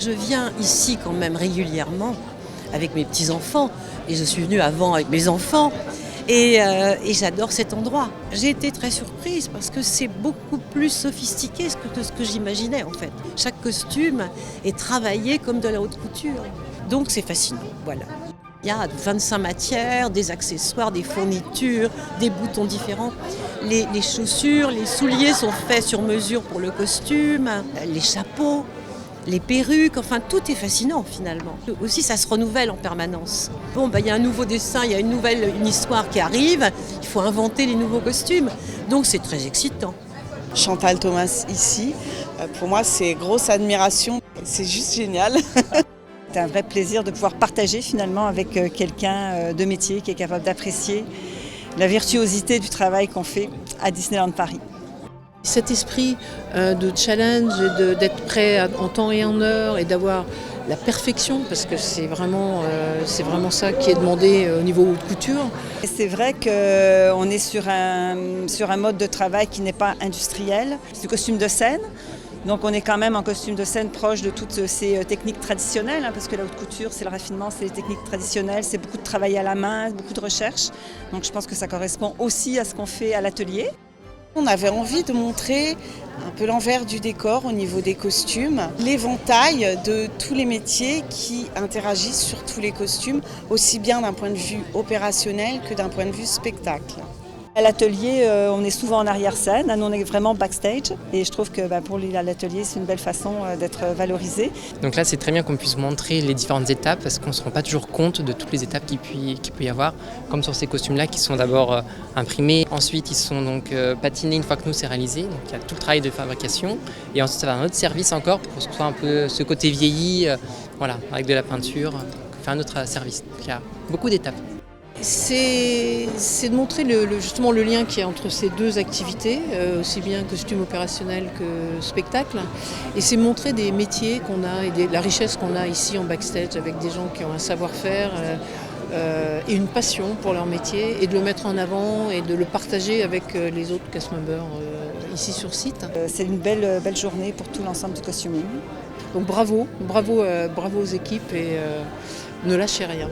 je viens ici quand même régulièrement avec mes petits-enfants, et je suis venue avant avec mes enfants, et j'adore cet endroit. J'ai été très surprise parce que c'est beaucoup plus sophistiqué que ce que j'imaginais en fait. Chaque costume est travaillé comme de la haute couture, donc c'est fascinant, voilà. Il y a 25 matières, des accessoires, des fournitures, des boutons différents. Les chaussures, les souliers sont faits sur mesure pour le costume, les chapeaux, les perruques, enfin tout est fascinant finalement. Aussi ça se renouvelle en permanence. Bon, il y a un nouveau dessin, il y a une histoire qui arrive, il faut inventer les nouveaux costumes. Donc c'est très excitant. Chantal Thomas ici, pour moi c'est grosse admiration, c'est juste génial. C'est un vrai plaisir de pouvoir partager finalement avec quelqu'un de métier qui est capable d'apprécier la virtuosité du travail qu'on fait à Disneyland Paris. Cet esprit de challenge, d'être prêt en temps et en heure et d'avoir la perfection, parce que c'est vraiment ça qui est demandé au niveau haute couture. Et c'est vrai qu'on est sur un mode de travail qui n'est pas industriel, c'est du costume de scène. Donc on est quand même en costume de scène proche de toutes ces techniques traditionnelles, parce que la haute couture, c'est le raffinement, c'est les techniques traditionnelles, c'est beaucoup de travail à la main, beaucoup de recherche. Donc je pense que ça correspond aussi à ce qu'on fait à l'atelier. On avait envie de montrer un peu l'envers du décor au niveau des costumes, l'éventail de tous les métiers qui interagissent sur tous les costumes, aussi bien d'un point de vue opérationnel que d'un point de vue spectacle. À l'atelier, on est souvent en arrière-scène, nous on est vraiment backstage et je trouve que pour l'atelier c'est une belle façon d'être valorisé. Donc là c'est très bien qu'on puisse montrer les différentes étapes parce qu'on ne se rend pas toujours compte de toutes les étapes qu'il peut y avoir, comme sur ces costumes-là qui sont d'abord imprimés, ensuite ils sont donc patinés une fois que nous c'est réalisé, donc il y a tout le travail de fabrication et ensuite ça va un autre service encore pour que ce soit un peu ce côté vieilli, voilà, avec de la peinture, on fait un autre service, donc il y a beaucoup d'étapes. C'est de montrer justement le lien qu'il y a entre ces deux activités, aussi bien costume opérationnel que spectacle. Et c'est montrer des métiers qu'on a et la richesse qu'on a ici en backstage avec des gens qui ont un savoir-faire et une passion pour leur métier et de le mettre en avant et de le partager avec les autres cast members ici sur site. C'est une belle journée pour tout l'ensemble du costuming. Donc bravo aux équipes et ne lâchez rien.